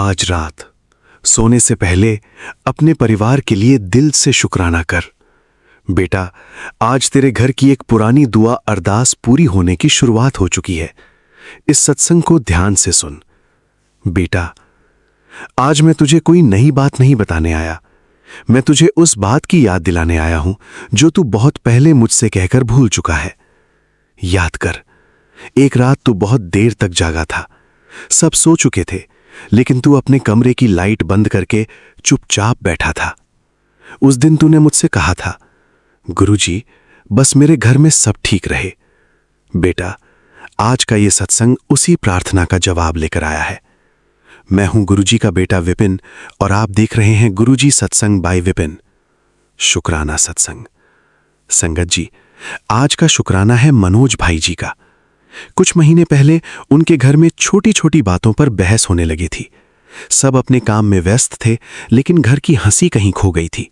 आज रात सोने से पहले अपने परिवार के लिए दिल से शुक्राना कर। बेटा, आज तेरे घर की एक पुरानी दुआ अरदास पूरी होने की शुरुआत हो चुकी है। इस सत्संग को ध्यान से सुन। बेटा, आज मैं तुझे कोई नई बात नहीं बताने आया। मैं तुझे उस बात की याद दिलाने आया हूं जो तू बहुत पहले मुझसे कहकर भूल चुका है। याद कर, एक रात तू बहुत देर तक जागा था। सब सो चुके थे, लेकिन तू अपने कमरे की लाइट बंद करके चुपचाप बैठा था। उस दिन तूने मुझसे कहा था, गुरुजी, बस मेरे घर में सब ठीक रहे। बेटा, आज का ये सत्संग उसी प्रार्थना का जवाब लेकर आया है। मैं हूं गुरुजी का बेटा विपिन और आप देख रहे हैं गुरुजी सत्संग बाय विपिन। शुक्राना सत्संग। संगत जी, आज का शुक्राना है मनोज भाई जी का। कुछ महीने पहले उनके घर में छोटी छोटी बातों पर बहस होने लगी थी। सब अपने काम में व्यस्त थे, लेकिन घर की हंसी कहीं खो गई थी।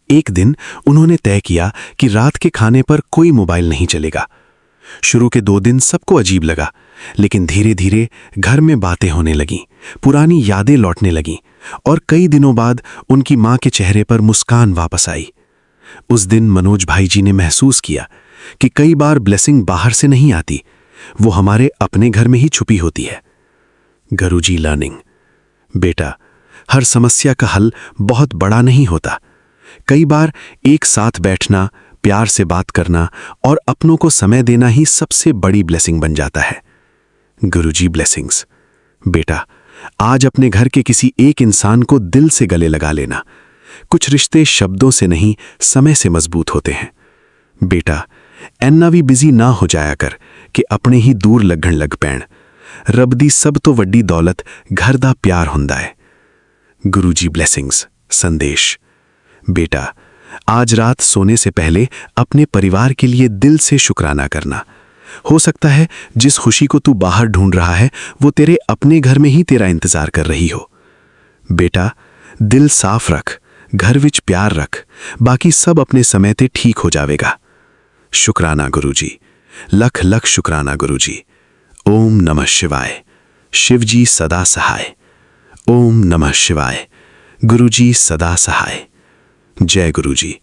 एक दिन उन्होंने तय किया कि रात के खाने पर कोई मोबाइल नहीं चलेगा। शुरू के 2 दिन सबको अजीब लगा, लेकिन धीरे धीरे घर में बातें होने लगीं, पुरानी यादें लौटने लगीं और कई दिनों बाद उनकी मां के चेहरे पर मुस्कान वापस आई। उस दिन मनोज भाई जी ने महसूस किया कि कई बार ब्लेसिंग बाहर से नहीं आती, वो हमारे अपने घर में ही छुपी होती है। गुरुजी लर्निंग। बेटा, हर समस्या का हल बहुत बड़ा नहीं होता। कई बार एक साथ बैठना, प्यार से बात करना और अपनों को समय देना ही सबसे बड़ी ब्लेसिंग बन जाता है। गुरुजी ब्लेसिंग्स। बेटा, आज अपने घर के किसी एक इंसान को दिल से गले लगा लेना। कुछ रिश्ते शब्दों से नहीं, समय से मजबूत होते हैं। बेटा, ऐना भी बिजी ना हो जाया कर कि अपने ही दूर लगण लग पैण। रब दी सब तो वड्डी दौलत घर दा प्यार हुंदा है। गुरुजी ब्लेसिंग्स। संदेश। बेटा, आज रात सोने से पहले अपने परिवार के लिए दिल से शुक्राना करना। हो सकता है जिस खुशी को तू बाहर ढूंढ रहा है वो तेरे अपने घर में ही तेरा इंतजार कर रही हो। बेटा, दिल साफ रख, घर विच प्यार रख, बाकी सब अपने समय ते ठीक हो जावेगा। शुक्राना गुरुजी। लख लख शुक्राना गुरुजी। ओम नमः शिवाय। शिवजी सदा सहाय। ओम नमः शिवाय। गुरुजी सदा सहाय। जय गुरुजी।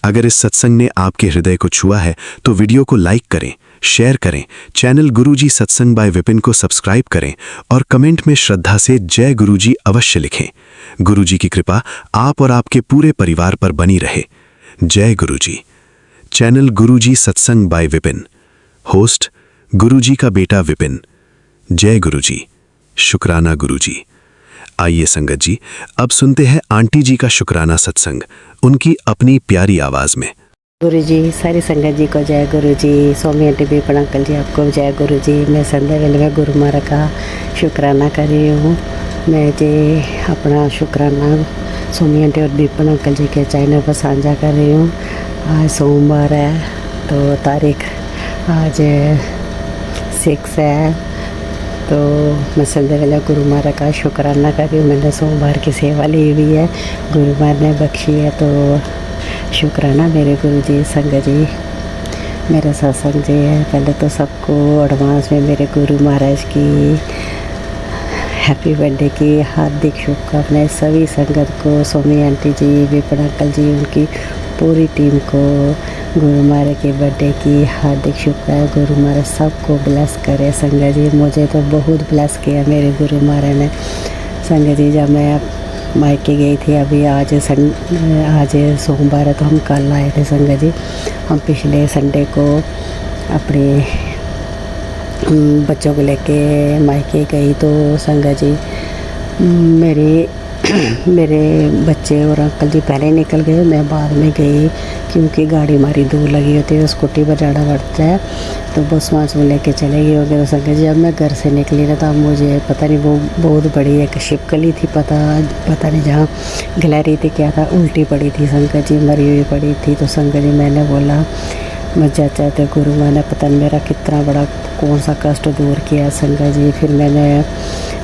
अगर इस सत्संग ने आपके हृदय को छुआ है तो वीडियो को लाइक करें, शेयर करें, चैनल गुरुजी सत्संग बाय विपिन को सब्सक्राइब करें और कमेंट में श्रद्धा से जय गुरुजी अवश्य लिखें। गुरुजी की कृपा आप और आपके पूरे परिवार पर बनी रहे। जय गुरुजी। चैनल गुरुजी सत्संग बाय विपिन। होस्ट गुरुजी का बेटा विपिन। जय गुरुजी। शुक्राना गुरुजी। आइए संगत जी, अब सुनते हैं आंटी जी का शुक्राना सत्संग, उनकी अपनी प्यारी आवाज में। गुरुजी, सारी संगत जी को जय गुरुजी। स्वामी आंटी विपिन अंकल जी आपको जय गुरुजी। मैं संध्या वेले में गुरु महाराज का शुक्राना कर रही हूँ। मैं जी अपना शुक्राना स्वामी आंटी और विपिन अंकल जी के चैनल पर साझा कर रही हूँ। आज सोमवार है, तो तारीख आज 6 है, तो मैं संध्या वेला गुरु महाराज का शुक्राना कर रही हूँ। मैंने सोमवार की सेवा ली हुई है, गुरु महाराज ने बख्शी है, तो शुक्राना मेरे गुरु जी। संगत जी, मेरा सत्संग जी है। पहले तो सबको एडवांस में मेरे गुरु महाराज की हैप्पी बर्थडे की हार्दिक शुभकामनाएं। सभी संगत को, स्वामी आंटी जी, विपिन अंकल जी, उनकी पूरी टीम को गुरु महाराज के बर्थडे की हार्दिक शुभकामनाएं। गुरु महाराज सबको ब्लेस करे। संगत जी, मुझे तो बहुत ब्लेस किया मेरे गुरु महाराज ने। संगत जी, जब मैं मायके गई थी अभी, आज सोमवार है तो हम कल आए थे। संगत जी, हम पिछले संडे को अपने बच्चों को लेके मायके गई, तो संगत जी मेरे बच्चे और अंकल जी पहले निकल गए, मैं बाद में गई क्योंकि गाड़ी हमारी दूर लगी होती है, स्कूटी पर जाना पड़ता है, तो बस वहाँ से लेके चले गए वगैरह। संगत जी, जब मैं घर से निकली ना तो मुझे पता नहीं, वो बहुत बड़ी एक शिपकली थी, पता नहीं जहाँ गिलहरी थी क्या था, उल्टी पड़ी थी संगत जी, मरी हुई पड़ी थी। तो संगत जी, मैंने बोला मजा चाहते गुरु माँ ने पता नहीं मेरा कितना बड़ा कौन सा कष्ट दूर किया। संगत जी, फिर मैंने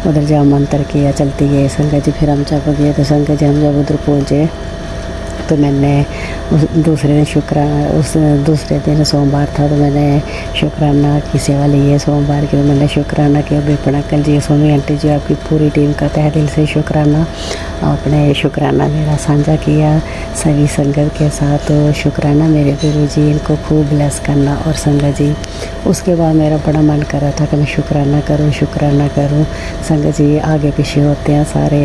उधर जा मंत्र किया, चलती गई संगत जी। फिर हम जब गए तो संगत जी, हम जब उधर पहुँचे तो मैंने दूसरे दिन उस दूसरे दिन सोमवार था, तो मैंने शुक्राना की सेवा ली है सोमवार की। तो मैंने शुक्राना किया। बेपण अंकल जी, सोमी आंटी जी, आपकी पूरी टीम का तहे दिल से शुक्राना। आपने शुक्राना मेरा साझा किया सभी संगत के साथ। तो शुक्राना मेरे गुरु जी, इनको खूब ब्लेस करना। और संगत जी, उसके बाद मेरा बड़ा मन कर रहा था कि मैं शुक्राना करूं, शुक्राना करूं। संगत जी, आगे पीछे होते हैं सारे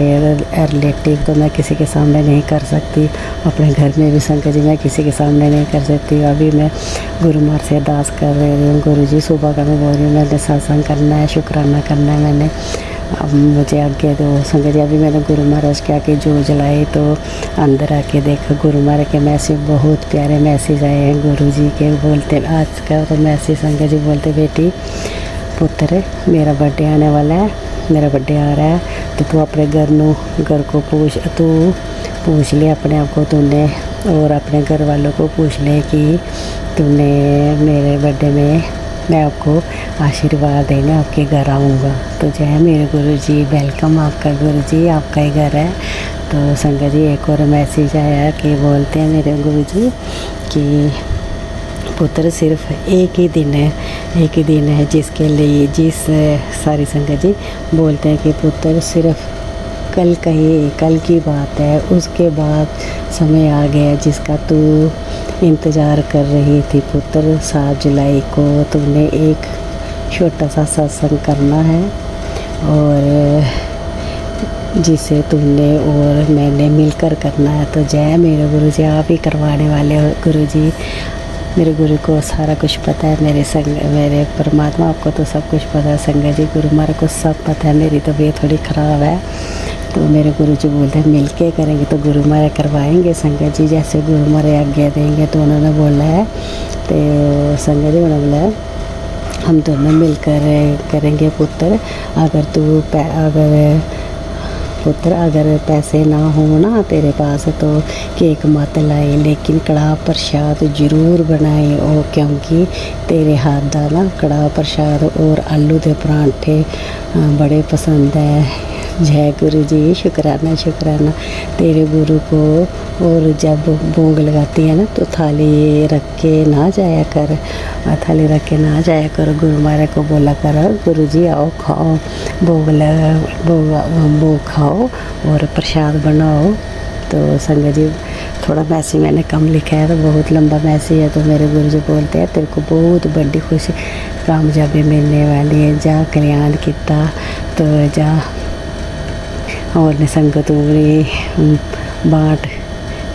रिलेटिव, तो मैं किसी के सामने नहीं कर सकती। अपने घर में भी संगत जी मैं किसी के सामने नहीं कर सकती। अभी मैं गुरु मार से अरदास कर रही हूँ, गुरु जी सुबह का मैं बोल रही हूँ मैंने सत्संग करना है, शुक्राना करना है मैंने, अब मुझे आगे दो। संगत जी, अभी मैंने गुरु महाराज के आके जो जलाई, तो अंदर आके देखा गुरु महाराज के मैसेज, बहुत प्यारे मैसेज आए हैं गुरु जी के। बोलते आज का तो मैसेज संगत जी बोलते, बेटी पुत्र मेरा बर्थडे आने वाला है, मेरा बर्थडे आ रहा है, तो तू अपने घर को पूछ ले अपने आप को तूने, और अपने घर वालों को पूछ ले कि तूने मेरे बर्थडे में मैं आपको आशीर्वाद देने आपके घर आऊँगा। तो जय मेरे गुरु जी, वेलकम आपका गुरु जी, आपका ही घर है। तो संगत जी, एक और मैसेज आया कि बोलते हैं मेरे गुरु जी कि पुत्र सिर्फ एक ही दिन है जिसके लिए, सारी संगत जी बोलते हैं कि पुत्र सिर्फ कल की बात है, उसके बाद समय आ गया जिसका तू इंतज़ार कर रही थी पुत्र। 7 जुलाई को तुमने एक छोटा सा सत्संग करना है, और जिसे तुमने और मैंने मिलकर करना है। तो जय मेरे गुरु जी, आप ही करवाने वाले हो गुरु जी। मेरे गुरु को सारा कुछ पता है, मेरे परमात्मा आपको तो सब कुछ पता है संगत जी, गुरु महाराज को सब पता है। मेरी तबीयत थोड़ी ख़राब है, तो मेरे गुरु जी बोलते हैं मिल के करेंगे, तो गुरु महाराज करवाएंगे संगत जी, जैसे गुरु महाराज आज्ञा देंगे। तो उन्होंने बोला है, तो संगत जी उन्होंने बोला है हम दोनों मिलकर करेंगे पुत्र। अगर पैसे ना हो ना तेरे पास, तो केक मत लाए, लेकिन कड़ाह प्रसाद ज़रूर बनाए, और क्योंकि तेरे हाथ दा ना कड़ाह प्रसाद और आलू के परांठे बड़े पसंद है। जय गुरु जी, शुक्राना तेरे गुरु को। और जब भोग लगाती है ना, तो थाली रख के ना जाया कर, गुरु महाराज को बोला करो गुरु जी आओ खाओ, भोग खाओ और प्रसाद बनाओ। तो संगत जी, थोड़ा मैसेज मैंने कम लिखा है, तो बहुत लंबा मैसेज है। तो मेरे गुरु जी बोलते हैं तेरे को बहुत बड़ी खुशी कामयाबी मिलने वाली है, जा कल्याण किता तो जा और ने संगत भी बाँट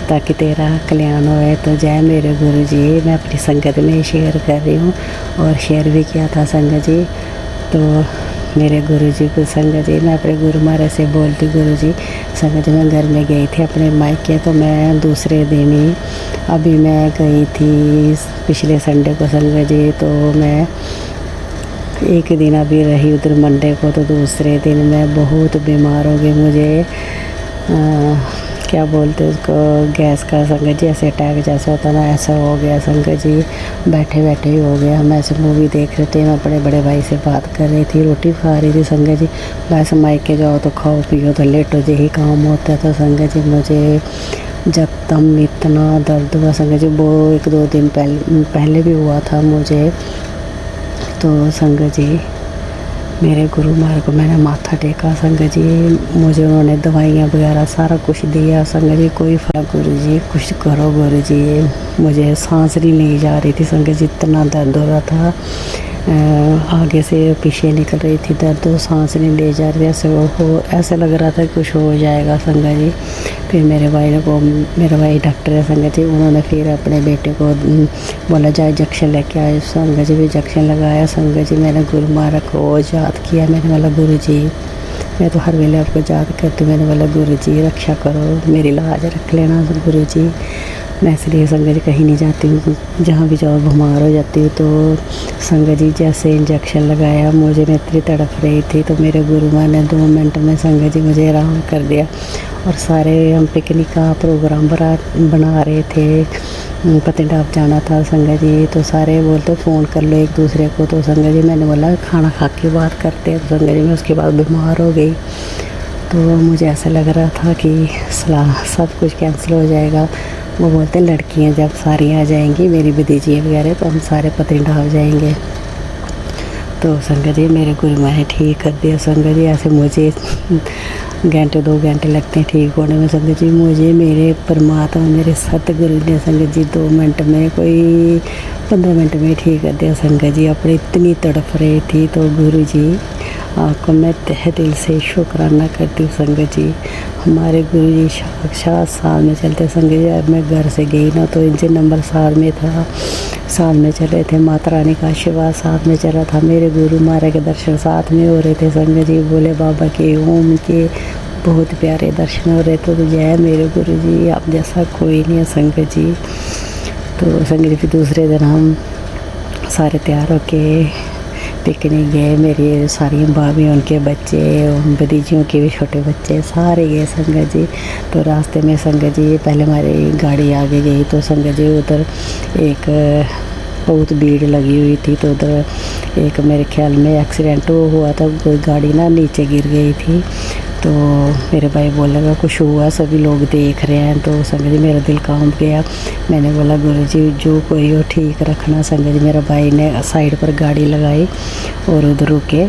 ताकि तेरा कल्याण होए। तो जय मेरे गुरु जी, मैं अपनी संगत में शेयर कर रही हूँ, और शेयर भी किया था संगत जी। तो मेरे गुरु जी को संगत जी, मैं अपने गुरु महाराज से बोलती गुरु जी, संगत जी मैं घर में गई थी अपने मायके, तो मैं दूसरे दिन ही अभी मैं गई थी पिछले संडे को संगत जी। तो मैं एक दिन अभी रही उधर मंडे को, तो दूसरे दिन मैं बहुत बीमार हो गई। मुझे क्या बोलते उसको, गैस का संगत जी, ऐसे अटैक जैसा होता ना, ऐसा हो गया संगत जी, बैठे बैठे ही हो गया। हम ऐसे मूवी देख रहे थे, मैं अपने बड़े भाई से बात कर रही थी, रोटी खा रही थी संगत जी। वैसे मायके जाओ तो खाओ पियो तो लेटो, यही काम होता है। तो संगत जी मुझे जब तम इतना दर्द हुआ संगत जी, वो 1-2 दिन पहले भी हुआ था मुझे। तो संगत जी, मेरे गुरु महाराज को मैंने माथा टेका संगत जी, मुझे उन्होंने दवाइयाँ वगैरह सारा कुछ दिया संगत जी, कोई फर्क। गुरु जी कुछ करो गुरु जी, मुझे सांस नहीं ली जा रही थी संगत जी, इतना दर्द हो रहा था, आगे से पीछे निकल रही थी दर्द, सांस नहीं ले जा रही थी, ऐसे लग रहा था कुछ हो जाएगा संगत जी। फिर मेरा भाई डॉक्टर है संगत जी, उन्होंने फिर अपने बेटे को बोला जाए इंजेक्शन लेके आए, संगत जी भी इंजेक्शन लगाया संगत जी। मैंने गुरु महाराज को याद किया, मैंने बोला गुरु जी, मैं तो हर वेले आपको याद करती हूँ, मैंने बोला गुरु जी रक्षा करो, मेरी लाज रख लेना गुरु जी। मैं इसलिए संगत जी कहीं नहीं जाती हूँ, जहाँ भी जाओ बीमार हो जाती हूँ। तो संगत जी जैसे इंजेक्शन लगाया, मुझे मैं इतनी तड़प रही थी, तो मेरे गुरु माँ ने 2 मिनट में संगत जी मुझे आराम कर दिया। और सारे हम पिकनिक का प्रोग्राम बना रहे थे, पत्नीटॉप जाना था संगत जी, तो सारे बोलते फ़ोन कर लो एक दूसरे को। तो संगत जी मैंने बोला खाना खा के बात करते हैं। तो संगत जी मैं उसके बाद बीमार हो गई, तो मुझे ऐसा लग रहा था कि सब कुछ कैंसिल हो जाएगा। वो बोलते लड़कियां जब सारी आ जाएंगी मेरी भतीजी वगैरह तो हम सारे पत्नीटॉप जाएंगे। तो संगत जी मेरे गुरु माँ ने ठीक कर दिया। संगत जी ऐसे मुझे घंटे 2 घंटे लगते हैं ठीक होने में। संगत जी मुझे मेरे परमात्मा मेरे सतगुरु ने संगत जी 2 मिनट में कोई 15 मिनट में ठीक कर दिया। संगत जी अपनी इतनी तड़फ रही थी तो गुरु जी आपको मैं तहे दिल से शुक्राना करती हूँ। संगत जी हमारे गुरु जी साक्षात साथ में चलते। संगत जी अब मैं घर से गई ना तो इंजन नंबर साथ में था, साथ में चल रहे थे, माता रानी का आशीर्वाद साथ में चला था, मेरे गुरु महाराज के दर्शन साथ में हो रहे थे। संगत जी बोले बाबा के ओम के बहुत प्यारे दर्शन हो रहे थे। तो जय मेरे गुरु जी आप जैसा कोई नहीं है। संगत जी तो संगत जी फिर दूसरे दिन हम सारे तैयार होके पिकनिक गए। मेरी सारी भाभी उनके बच्चे उन भतीजियों के भी छोटे बच्चे सारे गए संगत जी। तो रास्ते में संगत जी पहले हमारी गाड़ी आगे गई तो संगत जी उधर एक बहुत भीड़ लगी हुई थी। तो उधर एक मेरे ख्याल में एक्सीडेंट हुआ था, कोई गाड़ी ना नीचे गिर गई थी। तो मेरे भाई बोलने लगा कुछ हुआ, सभी लोग देख रहे हैं। तो संगत जी मेरा दिल कांप गया। मैंने बोला गुरु जी जो कोई हो ठीक रखना। संगत जी मेरा भाई ने साइड पर गाड़ी लगाई और उधर रुके।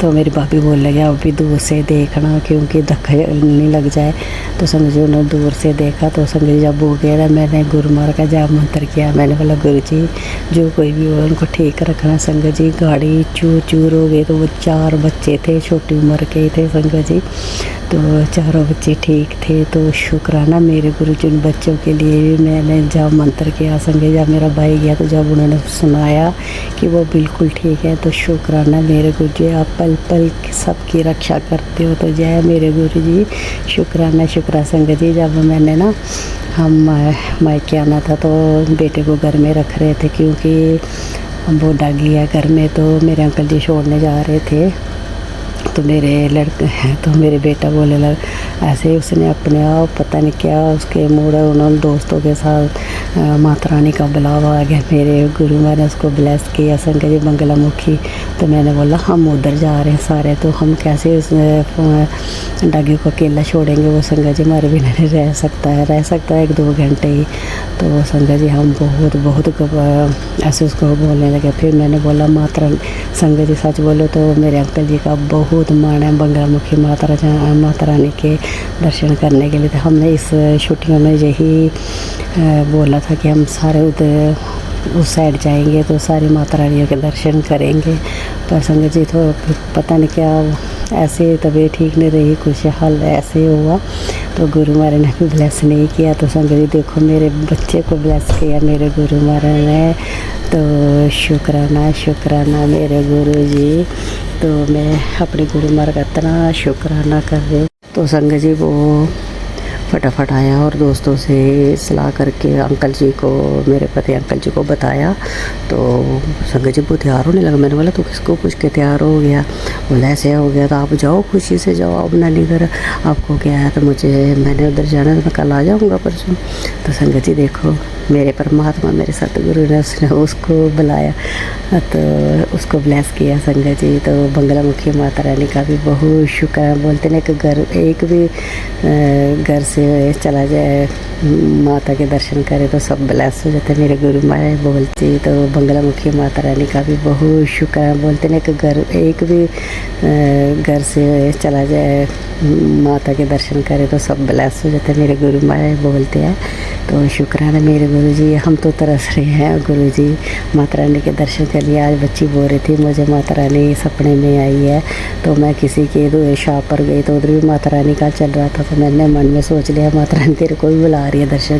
तो मेरी भाभी बोल लगे अभी दूर से देखना क्योंकि धक्का नहीं लग जाए। तो संगत जी उन्होंने दूर से देखा। तो संगत जी जब हो गया मैंने गुरु महाराज का जाप मंत्र किया। मैंने बोला गुरु जी जो कोई भी हो उनको ठीक रखना। संगत जी गाड़ी चूर चूर हो गई। तो वो 4 बच्चे थे, छोटी उम्र के थे संगत जी। तो चारों बच्चे ठीक थे। तो शुक्राना मेरे गुरु जी उन बच्चों के लिए भी मैंने जाप मंत्र किया। संगत जब मेरा भाई गया तो जब उन्होंने सुनाया कि वो बिल्कुल ठीक है तो शुक्राना मेरे गुरु जी आप पल पल सबकी रक्षा करते हो। तो जय मेरे गुरु जी शुक्राना शुक्रा। संगत जी जब मैंने ना हम मायके आना था तो बेटे को घर में रख रहे थे क्योंकि वो डागी है घर में। तो मेरे अंकल जी छोड़ने जा रहे थे तो मेरे लड़के हैं तो मेरे बेटा बोले लग ऐसे ही उसने अपने आप पता नहीं क्या उसके मूड है उन्होंने दोस्तों के साथ माता रानी का बुलावा आ गया। मेरे गुरु मैंने उसको ब्लेस किया संगत जी बंगलामुखी। तो मैंने बोला हम उधर जा रहे हैं सारे तो हम कैसे उस डागी को अकेला छोड़ेंगे। वो संगत जी हमारे बिना नहीं रह सकता है 1-2 घंटे ही। तो संगत जी हम बहुत ऐसे उसको बोलने लगे। फिर मैंने बोला माता संगत जी सच बोलो तो मेरे अंकल जी का बहुत मान है बंगलामुखी माता रानी के दर्शन करने के लिए। तो हमने इस छुट्टियों में यही बोला था कि हम सारे उधर उस साइड जाएंगे तो सारी माता रानियों के दर्शन करेंगे। पर संगत जी तो पता नहीं क्या ऐसे तबीयत ठीक नहीं रही, कुछ हाल ऐसे हुआ तो गुरु महाराज ने भी ब्लेस नहीं किया। तो संगत जी देखो मेरे बच्चे को ब्लेस किया मेरे गुरु महाराज ने। तो शुक्राना शुक्राना मेरे गुरु जी। तो मैं अपने गुरु महाराज का इतना शुक्राना कर रही। तो संगत जी वो फटाफट आया और दोस्तों से सलाह करके अंकल जी को मेरे पति अंकल जी को बताया। तो संगत जी वो तैयार होने लगा। मैंने बोला तो किसको पूछ के तैयार हो गया। बोला ऐसे हो गया तो आप जाओ खुशी से जाओ अब नानी घर आपको क्या है। तो मुझे मैंने उधर जाना तो मैं कल आ जाऊँगा परसों। तो संगत जी देखो मेरे परमात्मा मेरे सतगुरु ने उसने उसको बुलाया तो उसको ब्लेस किया संगत जी। तो बंगलामुखी माता रानी का भी बहुत शुक्र है। बोलते ना कि घर एक भी घर से चला जाए माता के दर्शन करे तो सब ब्लेस हो जाते मेरे गुरु महाराज बोलती। तो बंगलामुखी माता रानी का भी बहुत शुक्र है। बोलते ना कि घर एक भी घर से चला जाए माता के दर्शन करे तो सब ब्लेस हो जाते मेरे गुरु महाराज बोलते हैं। तो शुक्राना मेरे गुरु जी। हम तो तरस रहे हैं गुरु जी माता रानी के दर्शन के लिए। आज बच्ची बोल रही थी मुझे माता रानी सपने में आई है। तो मैं किसी के शॉप पर गई तो उधर भी माता रानी का चल रहा था। तो मैंने मन में सोच लिया माता रानी तेरे को भी बुला रही है दर्शन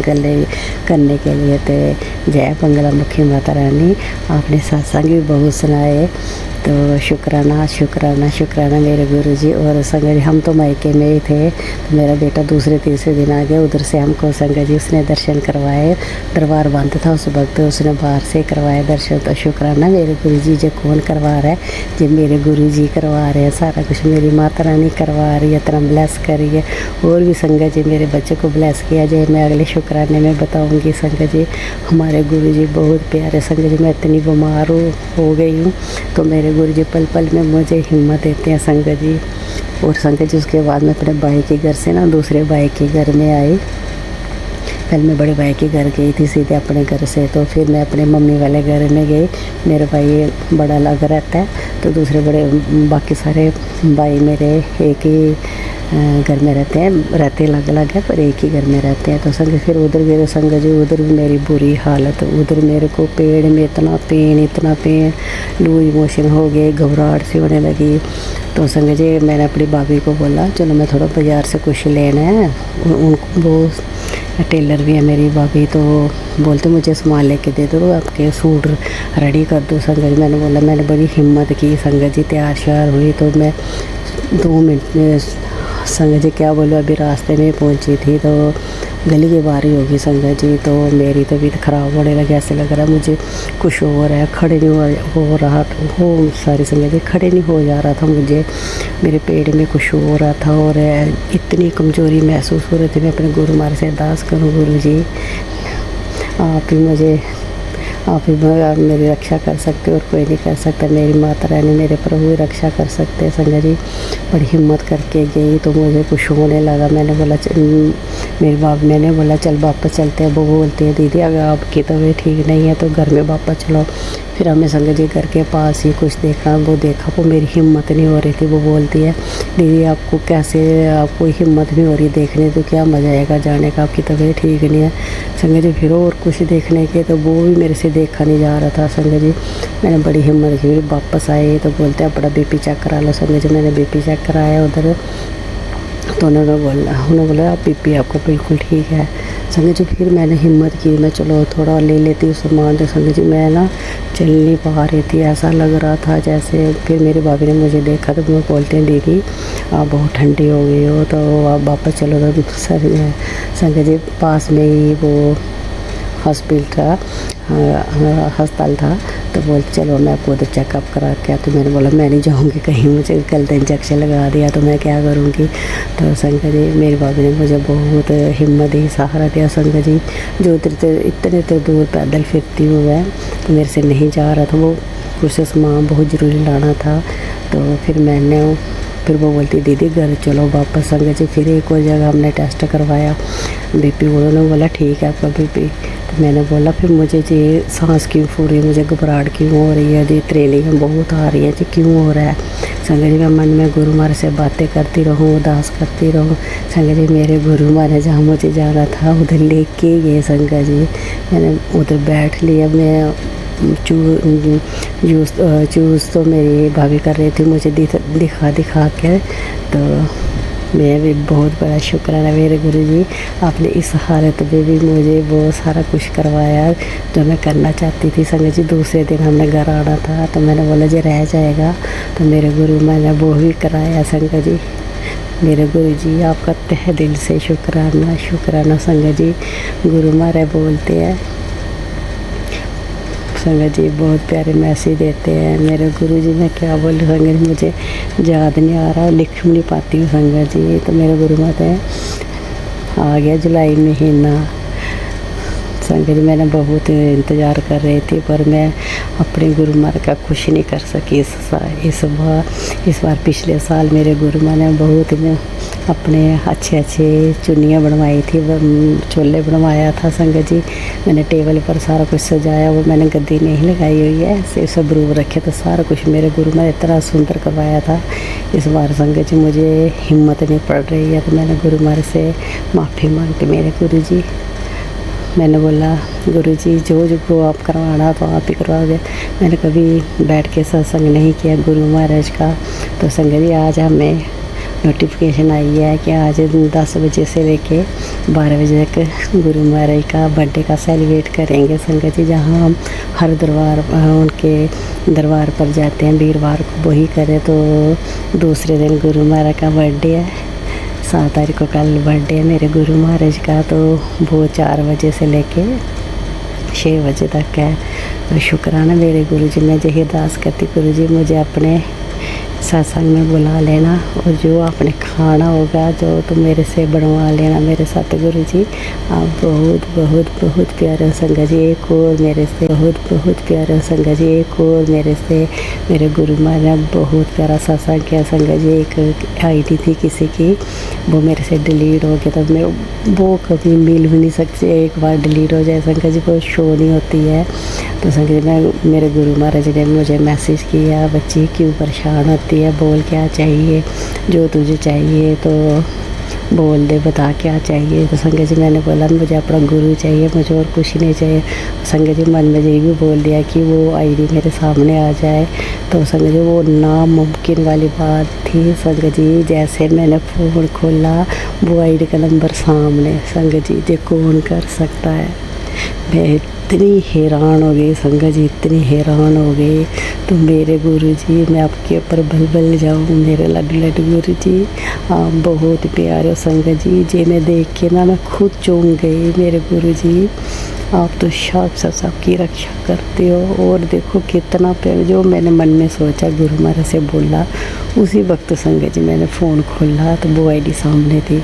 करने के लिए। तो जय बंगलामुखी माता रानी। आपने सत्संग भी बहुत सुनाए। तो शुक्राना शुक्राना शुक्राना मेरे गुरु जी। और संगत जी हम तो मायके में ही थे तो मेरा बेटा दूसरे तीसरे दिन आ गया। उधर से हमको संगत जी उसने दर्शन करवाए। दरबार बंद था उस वक्त उसने बाहर से करवाए दर्शन। तो शुक्राना मेरे गुरु जी जो कौन करवा रहा है जो मेरे गुरु जी करवा रहे हैं सारा कुछ मेरी माता रानी करवा रही है इतना ब्लेस करी है। और भी संगत जी मेरे बच्चे को ब्लेस किया जाए मैं अगले शुक्राने में बताऊँगी। संगत जी हमारे गुरु जी बहुत प्यारे। संगत जी मैं इतनी बीमार हो गई हूँ तो मेरे गुरु जी पल पल में मुझे हिम्मत देते हैं संगत जी। और संगत जी उसके बाद मैं अपने भाई के घर से ना दूसरे भाई के घर में आई पहले मैं बड़े भाई के घर गई थी सीधे अपने घर से, तो फिर मैं अपने मम्मी वाले घर में गई। मेरा भाई बड़ा अलग रहता है, तो दूसरे बड़े बाकी सारे भाई मेरे एक ही घर में रहते अलग अलग है, पर एक ही घर में रहते हैं। तो संग फिर उधर गए संग जी, उधर भी मेरी बुरी हालत। उधर मेरे को पेड़ में इतना पेन, लूज मोशन हो गए, घबराहट सी होने लगी। तो संग जी मैंने अपनी भाभी को बोला चलो मैं थोड़ा बाज़ार से कुछ लेना है। वो टेलर भी है मेरी भाभी, तो बोलते मुझे सामान लेके दे दो, आपके सूट रेडी कर दो। संग जी मैंने बोला, मैंने बड़ी हिम्मत की संग जी, तैयार श्यार हुई। तो मैं 2 मिनट में संग जी क्या बोलो, अभी रास्ते में पहुंची थी तो गली के बाहर ही होगी संग जी। तो मेरी तबीयत ख़राब होने लगी, ऐसे लग रहा मुझे कुछ हो रहा है, खड़े नहीं हो रहा हो सारी संग जी, खड़े नहीं हो जा रहा था मुझे, मेरे पेट में कुछ हो रहा था और इतनी कमज़ोरी महसूस हो रही थी। मैं अपने गुरु महाराज से अरदास करूँ, गुरु जी आप ही मेरी रक्षा कर सकते हो और कोई नहीं कर सकता। मेरी माता रानी मेरे प्रभु ही रक्षा कर सकते हैं। संग जी बड़ी हिम्मत करके गई तो मुझे कुछ होने लगा। मैंने बोला मैंने बोला चल वापस चलते हैं। वो बोलती है दीदी अगर आपकी तबीयत ठीक नहीं है तो घर में वापस चलो। फिर हमें संग जी घर के पास ही कुछ देखा, वो मेरी हिम्मत नहीं हो रही थी। वो बोलती है दीदी आपको हिम्मत नहीं हो रही देखने, तो क्या मज़ा आएगा जाने का, आपकी तबीयत ठीक नहीं है। संग जी फिर और कुछ देखने के, तो वो भी मेरे से देखा नहीं जा रहा था। संग जी मैंने बड़ी हिम्मत की, वापस आए तो बोलते हैं बड़ा बीपी चेक करा लो। संग जी मैंने बीपी चेक कराया उधर, तो उन्होंने बोला आप बीपी आपको बिल्कुल ठीक है। संग जी फिर मैंने हिम्मत की, मैं चलो थोड़ा ले लेती हूँ सामान। तो संग जी मैं ना चल नहीं पा रही थी, ऐसा लग रहा था जैसे। फिर मेरी भाभी ने मुझे देखा तो वो बोलते हैं दीदी आप बहुत ठंडी हो गई हो, तो आप वापस चलो। तो संग जी पास में ही वो अस्पताल था, तो बोलते चलो मैं आपको उधर चेकअप करा के। तो मैंने बोला मैं नहीं जाऊँगी कहीं, मुझे कल इंजेक्शन लगा दिया तो मैं क्या करूँगी। तो संग जी मेरी भाभी ने मुझे बहुत हिम्मत दी, सहारा दिया। संग जी जो इतने दूर पैदल फिरती हूँ मैं, तो मेरे से नहीं जा रहा था। वो कुछ सामान बहुत ज़रूरी लाना था, तो फिर वो बोलती दीदी घर चलो वापस। संग जी फिर एक और जगह हमने टेस्ट करवाया बीपी, उन्होंने बोला ठीक है आपका बीपी। तो मैंने बोला फिर मुझे जी सांस क्यों फूल रही है, मुझे घबराहट क्यों हो रही है जी, त्रेलियाँ बहुत आ रही है जी, क्यों हो रहा है। संग जी मैं मन में गुरु महाराज से बातें करती रहूँ, उदास करती रहूँ। संग जी मेरे गुरु महाराज जहाँ मुझे जाना था उधर लेके गए। संग जी मैंने उधर बैठ लिया। मैं चूज़ तो मेरी भाभी कर रही थी मुझे दिखा के। तो मैं भी बहुत बड़ा शुक्राना मेरे गुरु जी, आपने इस हालत में भी मुझे वो सारा कुछ करवाया जो मैं करना चाहती थी। संग जी दूसरे दिन हमने घर आना था, तो मैंने बोला जी रह जाएगा, तो मेरे गुरु मैंने वो भी कराया। संग जी मेरे गुरु जी आपका तहे दिल से शुक्राना। संग जी गुरु महाराज बोलते हैं, संग जी बहुत प्यारे मैसेज देते हैं मेरे गुरु जी। मैं क्या बोलूँ संग जी, मुझे याद नहीं आ रहा, लिख नहीं पाती हूँ संग जी। तो मेरे गुरु माता आ गया जुलाई महीना। संग जी मैंने बहुत इंतज़ार कर रही थी, पर मैं अपने गुरु महाराज का कुछ नहीं कर सकी इस बार। पिछले साल मेरे गुरु महाराज ने बहुत अपने अच्छे चुन्नियाँ बनवाई थी, चोले बनवाया था। संग जी मैंने टेबल पर सारा कुछ सजाया, वो मैंने गद्दी नहीं लगाई हुई है, सिर्फ सब रूप रखे, तो सारा कुछ मेरे गुरु महाराज इतना सुंदर करवाया था। इस बार संग जी मुझे हिम्मत नहीं पड़ रही है, तो मैंने गुरु महाराज से माफ़ी मांगती। मेरे गुरु जी मैंने बोला गुरु जी जो आप करवाना तो आप ही करवाओगे। मैंने कभी बैठ के सत्संग नहीं किया गुरु महाराज का। तो संग जी आज हमें नोटिफिकेशन आई है कि आज 10 बजे से लेके 12 बजे तक गुरु महाराज का बर्थडे का सेलिब्रेट करेंगे। संग जी जहाँ हम हर उनके दरबार पर जाते हैं वीरवार को, वही करें। तो दूसरे दिन गुरु महाराज का बर्थडे है, 7 तारीख को कल बर्थडे है मेरे गुरु महाराज का। तो वो 4 बजे से लेके 6 बजे तक है। तो शुक्राना मेरे गुरु जी, मैं यही अरदास करती गुरु जी मुझे अपने सत्संग में बुला लेना, और जो आपने खाना होगा जो तो मेरे से बनवा लेना मेरे सतगुरु जी। आप बहुत बहुत बहुत प्यारे संगत जी, एक और मेरे से बहुत बहुत प्यारे संगत जी, एक और मेरे से मेरे गुरु महाराज बहुत प्यारा सत्संग किया संगत जी। एक आईडी थी किसी की, वो मेरे से डिलीट हो गया, तब मैं वो कभी मिल भी नहीं सकती, एक बार डिलीट हो जाए संगत जी वो शो नहीं होती है। तो संगत जी मैं मेरे गुरु महाराज ने मुझे मैसेज किया, बच्ची क्यों परेशान होती है, बोल क्या चाहिए, जो तुझे चाहिए तो बोल दे, बता क्या चाहिए। तो संगत जी मैंने बोला मुझे अपना गुरु चाहिए, मुझे और कुछ नहीं चाहिए। संगत जी मन में ये भी बोल दिया कि वो आईडी मेरे सामने आ जाए। तो संगत जी वो नामुमकिन वाली बात थी संगत जी। जैसे मैंने फ़ोन खोला वो आईडी का नंबर सामने, संगत जी ये कौन कर सकता है। मैं इतनी हैरान हो गई संगत जी, इतनी हैरान हो गई। तो मेरे गुरु जी मैं आपके ऊपर बल जाऊँ, मेरे लड्डू लड्डू गुरु जी आप बहुत प्यारे हो संगत जी। जे मैं देख के ना मैं खुद चूम गई। मेरे गुरु जी आप तो साक्षात सबकी रक्षा करते हो। और देखो कितना प्यार, जो मैंने मन में सोचा गुरु महाराज से बोला, उसी वक्त संगत जी मैंने फ़ोन खोला तो वो आईडी सामने थी।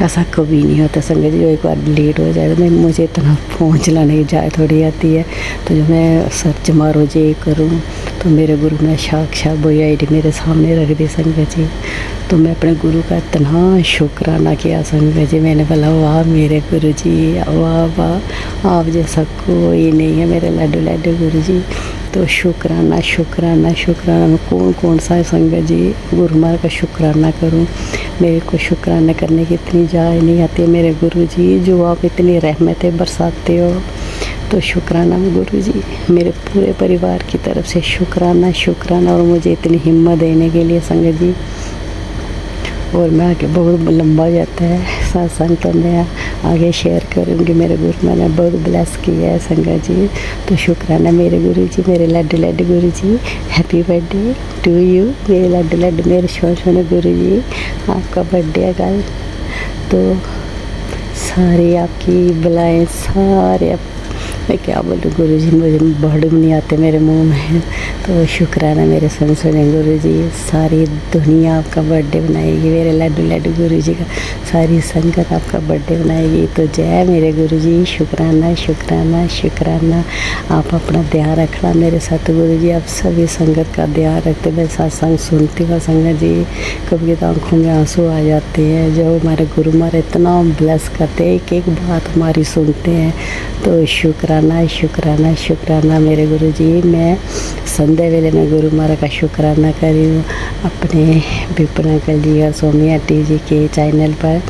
ऐसा कभी नहीं होता संगत जी, जो एक बार डिलीट हो जाए तो मैं मुझे इतना फ़ोन चलाने की जाए थोड़ी आती है। तो जो मैं सर्च मारो जे करूँ तो मेरे गुरु ने साक्षात वही आईडी मेरे सामने रख दी संगत जी। तो मैं अपने गुरु का इतना शुक्राना किया संगत जी। मैंने बोला वाह मेरे गुरु जी, वाह वाह आप जैसा कोई नहीं है मेरे लड्डू लड्डू गुरु जी। तो शुक्राना शुक्राना शुक्राना, मैं कौन सा संगत जी गुरु महाराज का शुक्राना करूं। मेरे को शुक्राना करने की इतनी जाय नहीं आती मेरे गुरु जी, जो आप इतनी रहमतें बरसाते हो। तो शुक्राना गुरु जी, मेरे पूरे परिवार की तरफ से शुक्राना शुक्राना, और मुझे इतनी हिम्मत देने के लिए संगत जी। और मैं आगे बहुत लंबा हो जाता है सत्संग तो मैं आगे शेयर करूँगी। मेरे गुरु मैंने बहुत ब्लेस किया है संगत जी। तो शुक्राना मेरे गुरु जी, मेरे लड्डू लड्डू गुरु जी। हैप्पी बर्थडे टू यू मेरे लड्डू लड्डू मेरे सोने गुरु जी। आपका बर्थडे है कल, तो सारी आपकी बुलाएं सारे मैं क्या बोलूँ गुरु जी, मुझे वर्ड नहीं आते मेरे मुंह में। तो शुक्राना मेरे सुने गुरु जी। सारी दुनिया आपका बर्थडे बनाएगी, मेरे लड्डू लड्डू गुरु जी का सारी संगत आपका बर्थडे बनाएगी। तो जय मेरे गुरु जी, शुक्राना शुक्राना शुक्राना। आप अपना ध्यान रखना मेरे सतगुरु जी, आप सभी संगत का ध्यान रखते। मैं सत्संग सुनती हूँ संगत जी, कभी तो आँखों में आंसू आ जाते हैं। जो हमारे गुरु महाराज इतना ब्लेस करते हैं, एक एक बात हमारी सुनते हैं। तो शुक्राना शुक्राना शुक्राना मेरे गुरु जी। मैं संध्या वेले में गुरु महाराज का शुक्राना कर रही हूँ, अपने विपिन अंकल जी और स्वामी आंटी जी के चैनल पर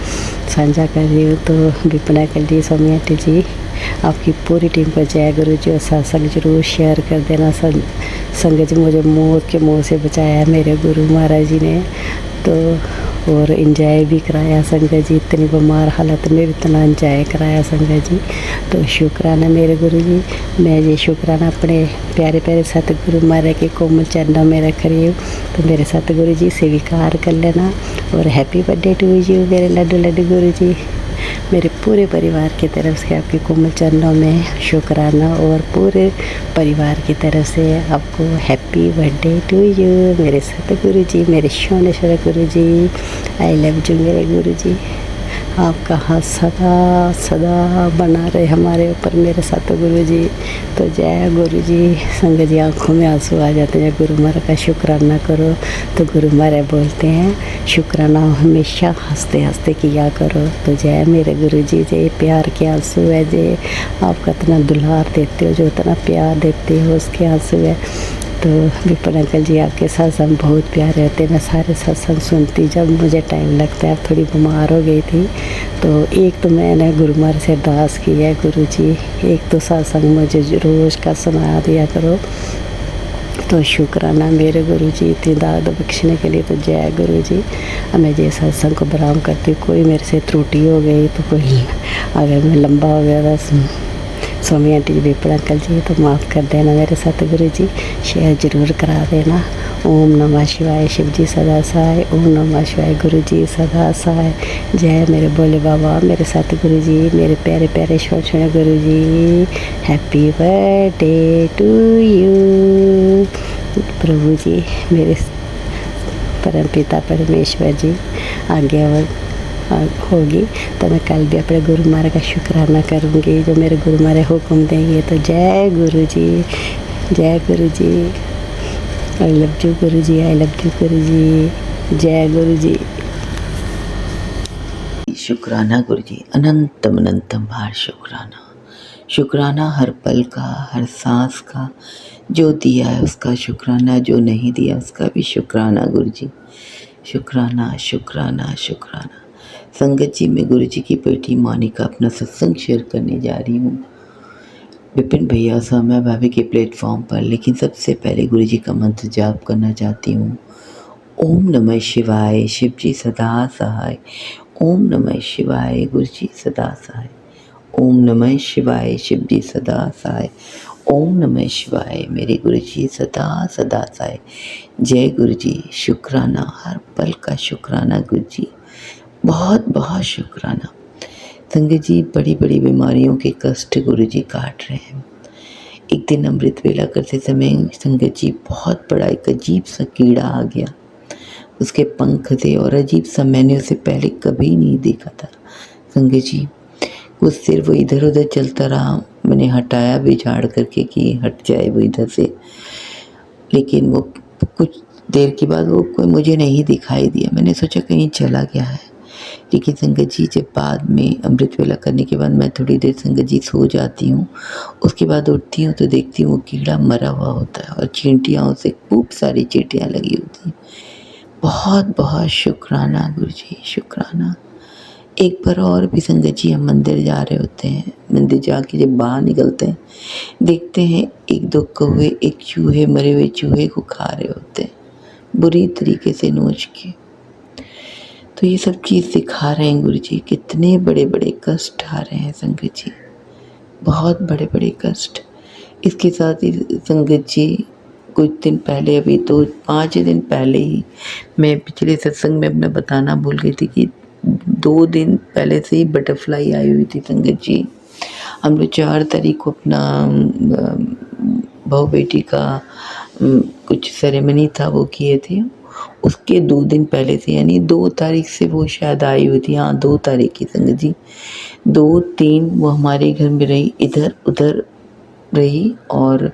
साझा कर रही हूँ। तो विपिन अंकल जी, स्वामी आंटी जी, आपकी पूरी टीम को जय गुरु जी। और सत्संग जरूर शेयर कर देना संगत जी। मुझे मौत के मुँह से बचाया है मेरे गुरु महाराज जी ने। तो और इंजॉय भी कराया संगत जी, इतनी बीमार हालत में भी इतना इंजॉय कराया संगत जी। तो शुक्राना मेरे गुरु जी। मैं ये शुक्राना अपने प्यारे प्यारे सतगुरु महाराज के कोमल चरणों में रख रही हूँ। तो मेरे सतगुरु जी स्वीकार कर लेना। और हैप्पी बर्थडे टू यू मेरे लड्डू लड्डू गुरु जी। मेरे पूरे परिवार की तरफ से आपके कोमल चरणों में शुक्राना, और पूरे परिवार की तरफ से आपको हैप्पी बर्थडे टू यू मेरे सतगुरु जी, मेरे सोने गुरु जी। आई लव यू मेरे गुरु जी। आपका हाथ सदा सदा बना रहे हमारे ऊपर मेरे सतगुरु जी। तो जय गुरु जी। संगत जी आँखों में आंसू आ जाते हैं, गुरु महाराज का शुक्राना करो। तो गुरु महाराज बोलते हैं शुक्राना हमेशा हंसते हंसते किया करो। तो जय मेरे गुरु जी। जय प्यार के आंसू है, जय आपका इतना दुलार देते हो, जो इतना प्यार देते हो उसके आंसू है। तो विपिन अंकल जी आपके सत्संग बहुत प्यारे होते हैं। मैं सारे सत्संग सुनती जब मुझे टाइम लगता है। अब थोड़ी बीमार हो गई थी, तो एक तो मैंने गुरु महाराज से अरदास की है, गुरु जी एक तो सत्संग मुझे रोज़ का सुना दिया करो। तो शुक्राना मेरे गुरु जी इतनी दाद बख्शने के लिए। तो जय गुरु जी। मैं ये सत्संग को बराम करती हूँ, कोई मेरे से त्रुटि हो गई तो कोई अगर मैं लंबा हो गया था स्वामी आंटी जी, विपिन अंकल जी, तो माफ़ कर देना मेरे सतगुरु जी। शेयर ज़रूर करा देना। ओम नमः शिवाय शिव जी सदा सहाय, ओम नमः शिवाय गुरु जी सदा सहाय। जय मेरे भोले बाबा, मेरे सतगुरु जी, मेरे प्यारे प्यारे छोटे गुरु जी। हैप्पी बर्थडे टू यू प्रभु जी। मेरे परमपिता परमेश्वर जी आज्ञा होगी तो मैं कल भी अपने गुरु महाराज का शुक्राना करूँगी। जो मेरे गुरु महाराज हुक्म देंगे तो जय गुरु जी, जय गुरु जी, I love you Guru ji, I love you गुरु जी, जय गुरु जी। शुक्राना गुरु जी, अनंतम अनंतम बार शुक्राना। शुक्राना हर पल का, हर सांस का। जो दिया है उसका शुक्राना, जो नहीं दिया उसका भी शुक्राना गुरु जी। शुक्राना शुक्राना शुक्राना। संगत जी, मैं गुरु जी की बेटी मोनिका अपना सत्संग शेयर करने जा रही हूँ विपिन भैया सौम्या भाभी के प्लेटफॉर्म पर। लेकिन सबसे पहले गुरु जी का मंत्र जाप करना चाहती हूँ। ओम नमः शिवाय, शिव जी सदा सहाय। ओम नमः शिवाय, गुरु जी सदा सहाय। ओम नमः शिवाय, शिव जी सदा सहाय। ओम नमः शिवाय, मेरे गुरु जी सदा सदा सहाय। जय गुरु जी। शुक्राना, हर पल का शुक्राना गुरु जी, बहुत बहुत शुक्राना। संगत जी, बड़ी बड़ी बीमारियों के कष्ट गुरु जी काट रहे हैं। एक दिन अमृत वेला करते समय संगत जी बहुत बड़ा एक अजीब सा कीड़ा आ गया। उसके पंख थे और अजीब सा, मैंने उसे पहले कभी नहीं देखा था। संगत जी, कुछ देर वो इधर उधर चलता रहा। मैंने हटाया भी झाड़ करके कि हट जाए वो इधर से, लेकिन वो कुछ देर के बाद वो कोई मुझे नहीं दिखाई दिया। मैंने सोचा कहीं चला गया है। लेकिन संगत जी, जब बाद में अमृत वेला करने के बाद मैं थोड़ी देर संगत जी सो जाती हूँ, उसके बाद उठती हूँ तो देखती हूँ वो कीड़ा मरा हुआ होता है और चींटियाँ उसे खूब सारी चींटियाँ लगी होती हैं। बहुत बहुत शुक्राना गुरु जी, शुक्राना। एक बार और भी संगत जी, हम मंदिर जा रहे होते हैं। मंदिर जाके जब बाहर निकलते हैं, देखते हैं एक दो कौवे एक चूहे, मरे हुए चूहे को खा रहे होते हैं बुरी तरीके से नोच के। तो ये सब चीज़ दिखा रहे हैं गुरु जी, कितने बड़े बड़े कष्ट आ रहे हैं संगत जी, बहुत बड़े बड़े कष्ट। इसके साथ ही संगत जी, कुछ दिन पहले, अभी तो 5 दिन पहले ही, मैं पिछले सत्संग में अपना बताना भूल गई थी कि 2 दिन पहले से ही बटरफ्लाई आई हुई थी संगत जी। हम लोग 4 तारीख को अपना बहू बेटी का कुछ सेरेमनी था वो किए थे। उसके 2 दिन पहले से, यानी 2 तारीख से वो शायद आई हुई थी। हाँ, 2 तारीख की संगत जी। 2-3 वो हमारे घर में रही, इधर उधर रही और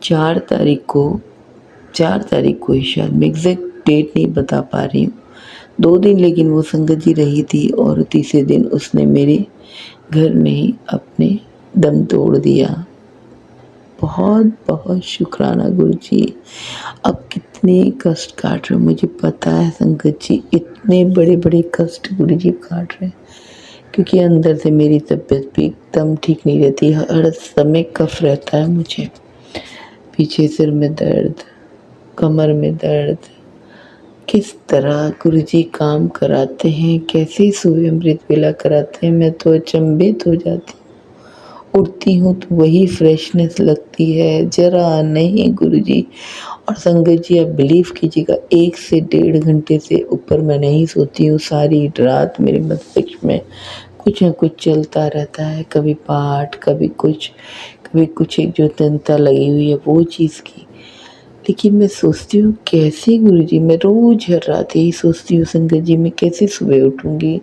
4 तारीख को ही शायद, मैं एग्जैक्ट डेट नहीं बता पा रही हूँ, 2 दिन लेकिन वो संगत जी रही थी। और तीसरे दिन उसने मेरे घर में ही अपने दम तोड़ दिया। बहुत बहुत शुक्राना गुरु जी। अब कितने कष्ट काट रहे हो मुझे पता है संगत जी, इतने बड़े बड़े कष्ट गुरु जी काट रहे हैं, क्योंकि अंदर से मेरी तबीयत भी एकदम ठीक नहीं रहती। हर समय कफ रहता है मुझे, पीछे सिर में दर्द, कमर में दर्द। किस तरह गुरुजी काम कराते हैं, कैसे सुबह अमृत वेला कराते हैं, मैं तो अचंभित हो जाती हूँ। उठती हूँ तो वही फ्रेशनेस लगती है, जरा नहीं गुरुजी। और संगत जी, आप बिलीव कीजिएगा, 1 से 1.5 घंटे से ऊपर मैं नहीं सोती हूँ। सारी रात मेरे मस्तिष्क में कुछ न कुछ चलता रहता है, कभी पाठ, कभी कुछ एक जो तंत्र लगी हुई है वो चीज़ की। लेकिन मैं सोचती हूँ कैसे गुरुजी, मैं रोज हर रात यही सोचती हूँ संगत जी, मैं कैसे सुबह उठूँगी।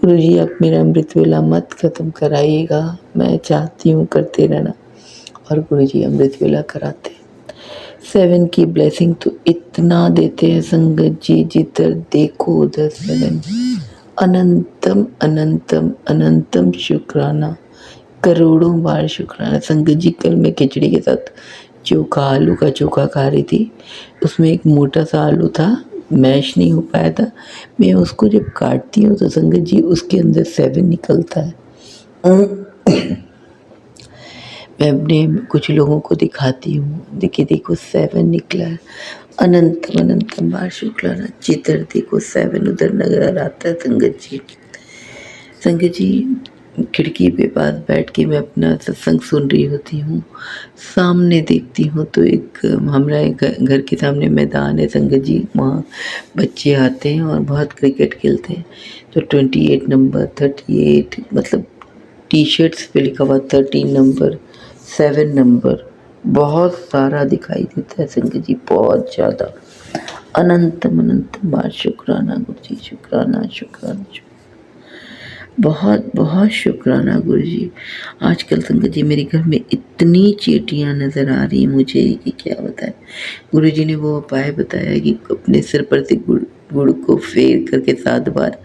गुरुजी, आप मेरा अमृत वेला मत ख़त्म कराइएगा, मैं चाहती हूँ करते रहना। और गुरुजी अमृत वेला कराते हैं। 7 की ब्लेसिंग तो इतना देते हैं संगत जी, जिधर देखो उधर 7। अनंतम अनंतम अनंतम शुक्राना, करोड़ों बार शुक्राना। संगत जी, कल मैं खिचड़ी के साथ चोखा, आलू का चोखा खा रही थी। उसमें एक मोटा सा आलू था, मैश नहीं हो पाया था। मैं उसको जब काटती हूँ तो संगत जी उसके अंदर 7 निकलता है। मैं अपने कुछ लोगों को दिखाती हूँ, देखिए देखो 7 निकला है। अनंतम अनंतम बार शुक्राना। जिधर देखो 7 उधर नजर आता है संगत जी। संगत जी, खिड़की पे पास बैठ के मैं अपना सत्संग सुन रही होती हूँ। सामने देखती हूँ तो एक हमारा घर के सामने मैदान है संगत जी, वहाँ बच्चे आते हैं और बहुत क्रिकेट खेलते हैं। तो 28 नंबर, 38, मतलब टी शर्ट्स पे लिखा हुआ 13 नंबर, 7 नंबर, बहुत सारा दिखाई देता है संगत जी, बहुत ज़्यादा। अनंतम अनंतम बार शुक्राना गुरु जी, शुक्राना शुक्राना शुक्राना, बहुत बहुत शुक्राना गुरु जी। आजकल संगत जी मेरे घर में इतनी चींटियाँ नज़र आ रही हैं मुझे कि क्या बताएं। गुरु जी ने वो उपाय बताया कि अपने सिर पर से गुड़ गुड़ को फेर करके 7 बार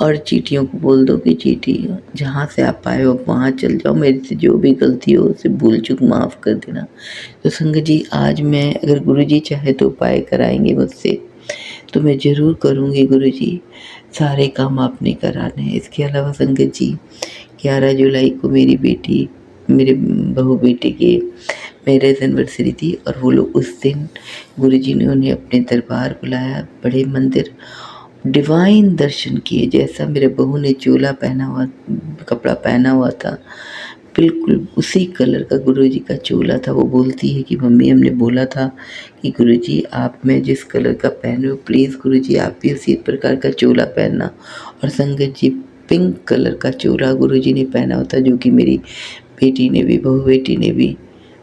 और चींटियों को बोल दो कि चींटियाँ जहाँ से आप आए हो वहाँ चल जाओ, मेरे से जो भी गलती हो उसे भूल चूक माफ़ कर देना। तो संगत जी आज मैं, अगर गुरु जी चाहे तो उपाय कराएंगे मुझसे तो मैं ज़रूर करूँगी गुरु जी, सारे काम आपने कराने हैं। इसके अलावा संगत जी 11 जुलाई को मेरी बेटी, मेरे बहू बेटे की मैरिज एनिवर्सरी थी और वो लोग उस दिन गुरुजी ने उन्हें अपने दरबार बुलाया, बड़े मंदिर डिवाइन दर्शन किए। जैसा मेरे बहू ने चोला पहना हुआ, कपड़ा पहना हुआ था, बिल्कुल उसी कलर का गुरुजी का चोला था। वो बोलती है कि मम्मी हमने बोला था कि गुरुजी आप में जिस कलर का पहने हो प्लीज़ गुरुजी आप भी उसी प्रकार का चोला पहनना। और संगत जी पिंक कलर का चोला गुरुजी ने पहना होता, जो कि मेरी बेटी ने भी, बहू बेटी ने भी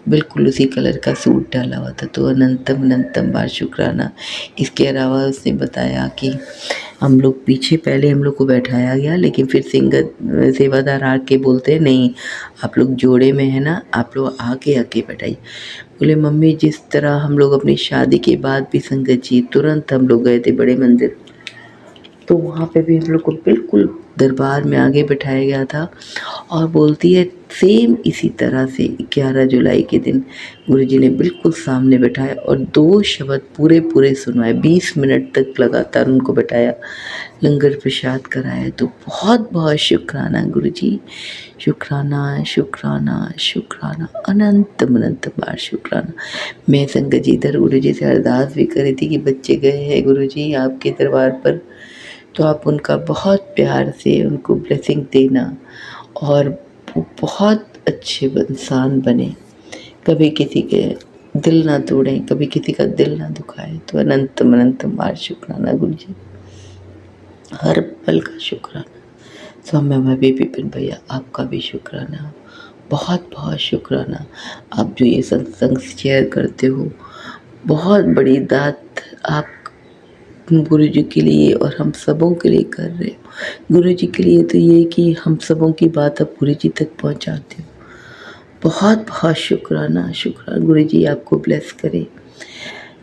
बिल्कुल उसी कलर का सूट डाला हुआ था। तो अनंतम अनंतम बार शुक्राना। इसके अलावा उसने बताया कि हम लोग पीछे, पहले हम लोग को बैठाया गया लेकिन फिर सेवादार आके बोलते हैं नहीं आप लोग जोड़े में है ना, आप लोग आके आके बैठाइए। बोले मम्मी जिस तरह हम लोग अपनी शादी के बाद भी संगत जी तुरंत हम लोग गए थे बड़े मंदिर, तो वहाँ पे भी हम लोग को बिल्कुल दरबार में आगे बिठाया गया था। और बोलती है सेम इसी तरह से 11 जुलाई के दिन गुरुजी ने बिल्कुल सामने बैठाया और 2 शब्द पूरे पूरे सुनवाए। 20 मिनट तक लगातार उनको बैठाया, लंगर प्रसाद कराया। तो बहुत बहुत शुक्राना गुरुजी, शुक्राना शुक्राना शुक्राना, अनंत अनंत बार शुक्राना। मैं संगत जी इधर गुरुजी से अरदास भी करी थी कि बच्चे गए हैं गुरुजी आपके दरबार पर, तो आप उनका बहुत प्यार से उनको ब्लेसिंग देना और वो बहुत अच्छे इंसान बने, कभी किसी के दिल ना तोड़ें, कभी किसी का दिल ना दुखाए। तो अनंत अनंत बार शुक्राना गुरु जी, हर पल का शुक्राना। स्वामी भाभी विपिन भैया आपका भी शुक्राना, बहुत बहुत शुक्राना। आप जो ये सत्संग शेयर करते हो, बहुत बड़ी दात आप गुरु जी के लिए और हम सबों के लिए कर रहे हो। गुरु जी के लिए तो ये कि हम सबों की बात अब गुरु जी तक पहुंचाते हो। बहुत बहुत शुक्राना, शुक्राना। गुरु जी आपको ब्लेस करे।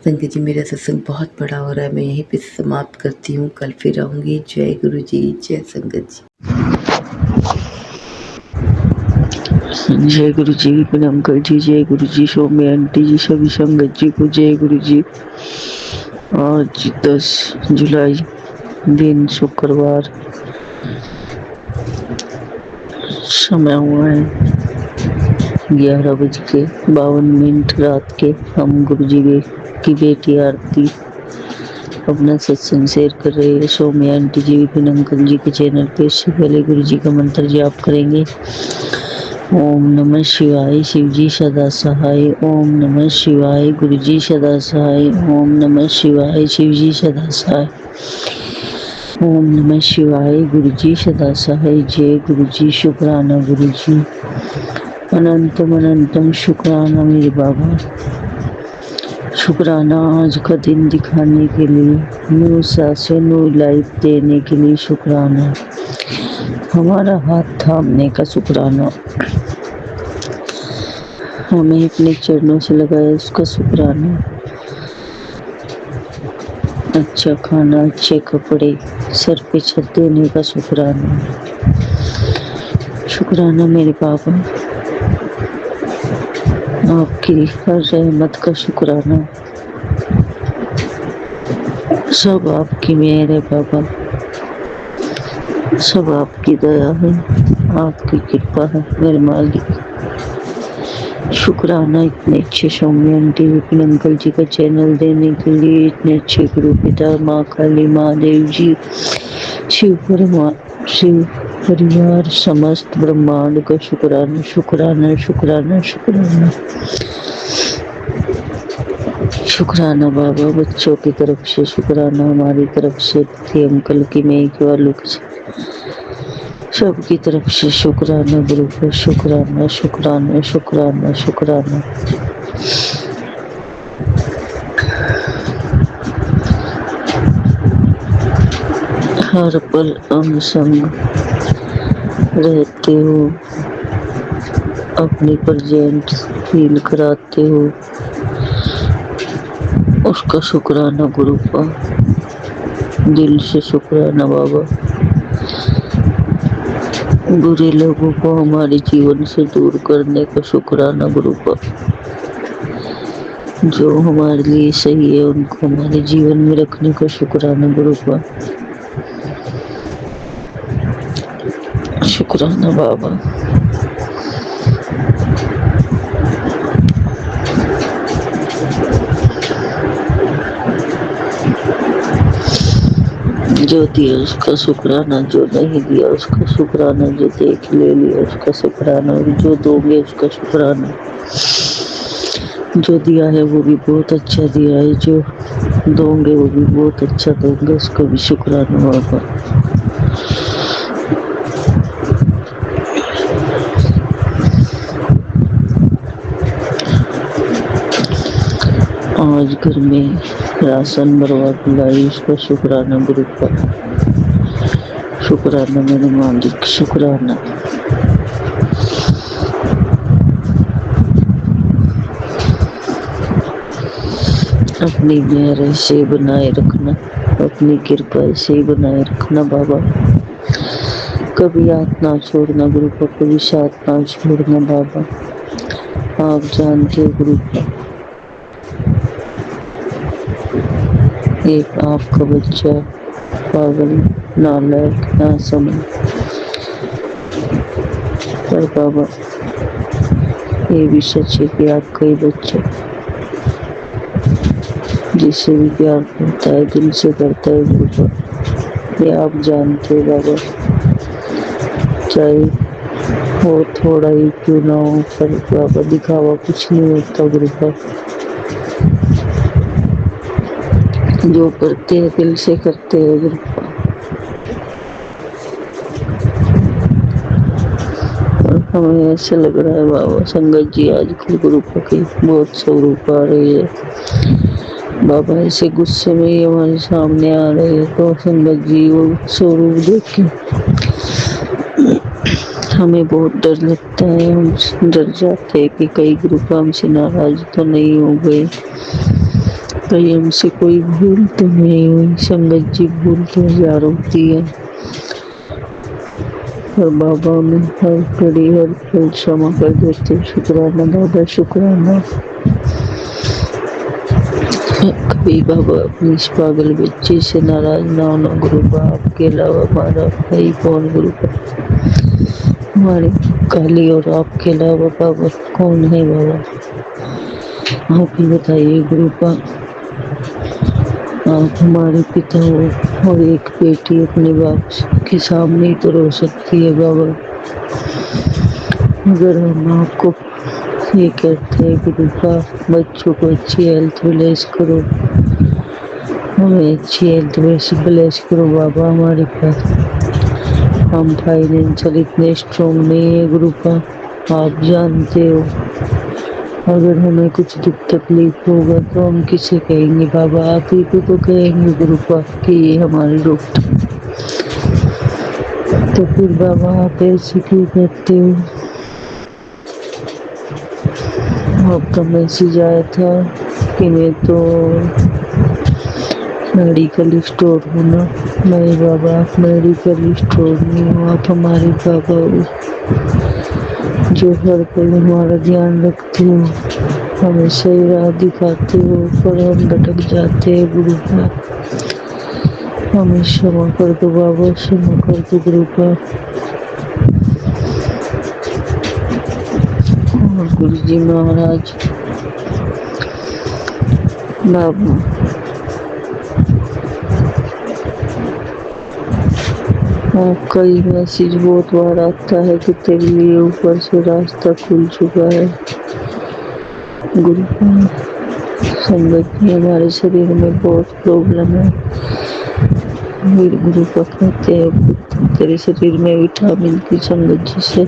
संगत जी मेरा सत्संग बहुत बड़ा हो रहा है, मैं यहीं पे समाप्त करती हूँ, कल फिर आऊँगी। जय गुरु जी, जय संगत जी। जय गुरु जी, विपिन अंकल जी, जय गुरु जी, सौम्य आंटी जी, सभी संगत जी को जय गुरु जी। आज 10 जुलाई दिन शुक्रवार, समय हुआ है 11:52 रात के। हम गुरु जी की बेटी आरती अपना सत्संग शेयर कर रहे हैं। सौम्य आंटी जी विपिन अंकल जी के चैनल पे। इससे पहले गुरु जी का मंत्र जाप करेंगे। ओम नमः शिवाय, शिवजी सदा सहाय। ओम नमः शिवाय, गुरुजी सदा सहाय। ओम नमः शिवाय, शिवजी सदा सहाय। ओम नमः शिवाय, गुरुजी सदा सहाय। जय गुरुजी, शुक्राना गुरुजी, अनंतम अनंतम शुक्राना मेरे बाबा। शुक्राना आज का दिन दिखाने के लिए, न्यू सासे न्यू लाइफ देने के लिए शुक्राना। हमारा हाथ थामने का शुक्राना, हमें अपने चरणों से लगाया उसका शुक्राना। अच्छा खाना, अच्छे कपड़े, सर पे छत देने का शुक्राना। शुक्राना मेरे पापा, आपकी हर रहमत का शुक्राना। सब आपकी मेहर है बाबा, सब आपकी दया है, आपकी कृपा है मेरे मालिक। शुक्राना इतने अच्छे सौम्य आंटी विपिन अंकल जी का चैनल देने के लिए, इतने अच्छे गुरु पिता, माँ काली, महादेव जी, शिव परिवार, समस्त ब्रह्मांड का शुक्राना शुक्राना शुक्राना शुक्राना। शुक्राना बाबा, बच्चों की तरफ से शुक्राना, हमारी तरफ से, अंकल की, मेघ वालों की, सबकी तरफ से शुक्राना गुरु को, शुक्राना शुक्राना शुक्राना शुक्राना। हर पल अंग संग रहते हो, अपनी प्रेजेंट फील कराते हो, उसका शुक्राना गुरुपा, दिल से शुक्राना बाबा। बुरे लोगों को हमारे जीवन से दूर करने का शुक्राना गुरुपा। जो हमारे लिए सही है उनको हमारे जीवन में रखने का शुक्राना गुरुपा। शुक्राना बाबा। जो दिया उसका शुक्राना, जो नहीं दिया उसका शुक्राना, जो देख ले लिया उसका शुक्राना, और जो दोगे उसका शुक्राना। जो दिया है वो भी बहुत अच्छा दिया है, जो दोगे वो भी बहुत अच्छा दोगे, उसका भी शुक्राना बाबा। आज घर में राशन भरवा के लाई, उसका शुक्राना गुरुपा। शुक्राना मेरे मालिक, शुक्राना। अपनी मेहर ऐसे बनाए रखना, अपनी कृपा ऐसे ही बनाए रखना बाबा। कभी हाथ ना छोड़ना गुरुपा, कभी साथ ना छोड़ना बाबा। आप जानते हो गुरुपा, एक आपका बच्चा पागल, नालायक, ना समझ, पर बाबा ये भी सच है कि आपका ही बच्चा जिससे भी प्यार करता है, दिल से करता है गुरुपा। ये आप जानते हो बाबा, चाहे वो थोड़ा ही क्यों ना हो, पर बाबा दिखावा कुछ नहीं होता गुरुपा। जो करते हैं दिल से करते हैं गुरुपा। और हमें ऐसे लग रहा है बाबा, संगत जी आजकल गुरुपा की बहुत स्वरूप आ रही है बाबा, ऐसे गुस्से में ही हमारे सामने आ रहे हैं, तो संगत जी वो स्वरूप देख के हमें बहुत डर लगता है। हम डर जाते हैं कि कई ग्रुप हमसे नाराज तो नहीं हो गए, कहीं हमसे कोई भूल तो नहीं हुई। संगत जी भूल तो हजार होती है, और बाबा में हर घड़ी हर पल क्षमा कर देते। शुक्राना बाबा, शुक्राना। कभी बाबा अपनी इस पागल बच्चे से नाराज ना होना गुरुपा। आपके अलावा हमारा भाई कौन गुरुपा, हमारे काली और आपके अलावा बाबा कौन है बाबा, आप ही बताइए गुरुपा। आप हमारे पिता हो, और एक बेटी अपने बाप के सामने ही तो रो सकती है बाबा। अगर हम आपको ये कहते हैं गुरुपा, बच्चों को अच्छी हेल्थ ब्लेस करो, हमें अच्छी हेल्थ ब्लेस करो बाबा। हमारे पास हम फाइनेंशियल इतने स्ट्रॉन्ग नहीं है गुरुपा, आप जानते हो। अगर हमें कुछ दुख तकलीफ होगा तो हम किसे कहेंगे बाबा, आप ही को तो कहेंगे गुरुपा कि ये हमारे डॉक्टर। तो फिर बाबा आप ऐसे क्यों करते हो। आपका मैसेज आया था कि मैं तो मेडिकल स्टोर हूँ ना। नहीं बाबा, आप मेडिकल स्टोर नहीं हो, आप हमारे बाबा हो, जो हर पल हमारा ध्यान रखते हो, हमें सही राह दिखाते हो, पर हम भटक जाते हैं गुरुपा। हमें क्षमा कर दो बाबा, क्षमा कर दो गुरुपा। और गुरु जी महाराज बाबा, आपका ये मैसेज बहुत बार आता है कि तेरे लिए ऊपर से रास्ता खुल चुका है गुरुपा। संगत में हमारे शरीर में बहुत प्रॉब्लम है, वीर गुरुपा कहते हैं तेरे शरीर में विटामिन की संगत जी से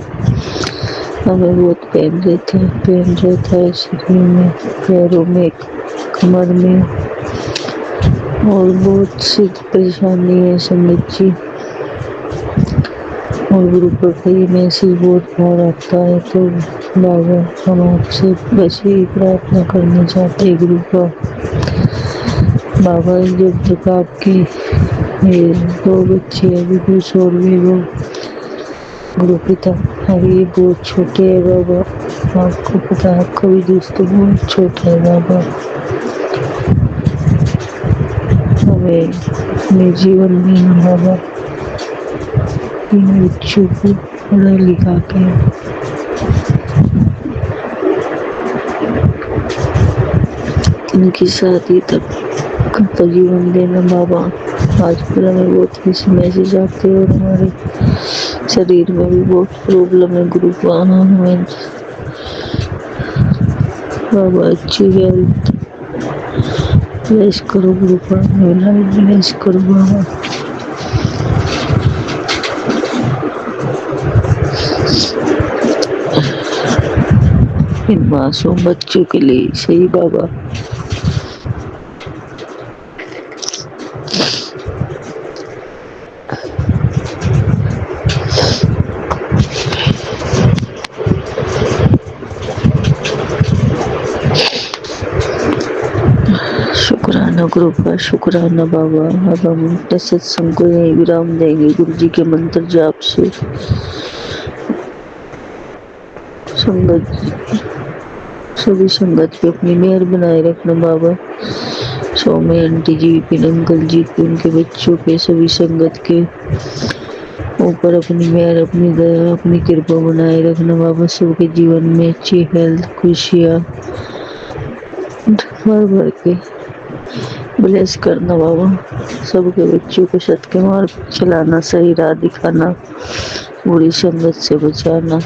हमें बहुत पेन रहता है शरीर में, पैरों में, कमर में, और बहुत सी परेशानी है संगत जी। और ग्रुप पर ये मैसेज बहुत बार आता है, तो बाबा हम आपसे बस यही प्रार्थना करना चाहते हैं ग्रुप का। बाबा जब तक आपकी ये 2 बच्चे अभी कुछ और भी वो गुरु पिता अभी बहुत छोटे है बाबा, आपको पता है आपका भी दोस्तों बहुत छोटा है बाबा। हमें अपने जीवन में ना बाबा इन बच्चों को पढ़ा लिखा के इनकी शादी तक का जीवन देना बाबा। आजकल हमें बहुत ऐसे मैसेज आते हैं और हमारे शरीर में भी बहुत प्रॉब्लम है गुरु पाना हमें बाबा अच्छी हेल्थ ब्लेस करो गुरु पाना लाइफ ब्लेस करो बाबा। इन मासूम बच्चों के लिए सही बाबा। शुक्राना गुरु का, शुक्राना बाबा। अब हम अपने सत्संग को यही विराम देंगे गुरु जी के मंत्र जाप से। संगत सभी संगत पे अपनी मेहर बनाए रखना बाबा। सौम्य आंटी जी, विपिन अंकल जी पे, उनके बच्चों पे, सभी संगत के ऊपर अपनी मेहर, अपनी दया, अपनी कृपा बनाए रखना बाबा। सबके जीवन में अच्छी हेल्थ, खुशियाँ भर भर के ब्लेस करना बाबा। सबके बच्चों को सत के मार्ग चलाना, सही राह दिखाना, बुरी संगत से बचाना,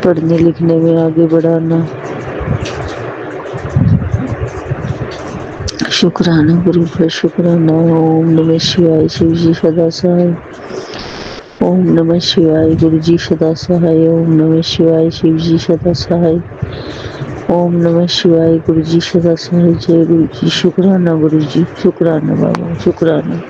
पढ़ने लिखने में आगे बढ़ाना। शुक्राना गुरु का, शुक्राना। ओम नमः शिवाय। शिव जी सदा सहाय। ओम नमः शिवाय। गुरु जी सदा सहाय। ओम नमः शिवाय। शिव जी सदा सहाय। ओम नमः शिवाय। गुरु जी सदा सहाय। जय गुरु जी। शुक्राना गुरु जी, शुक्राना बाबा, शुक्राना।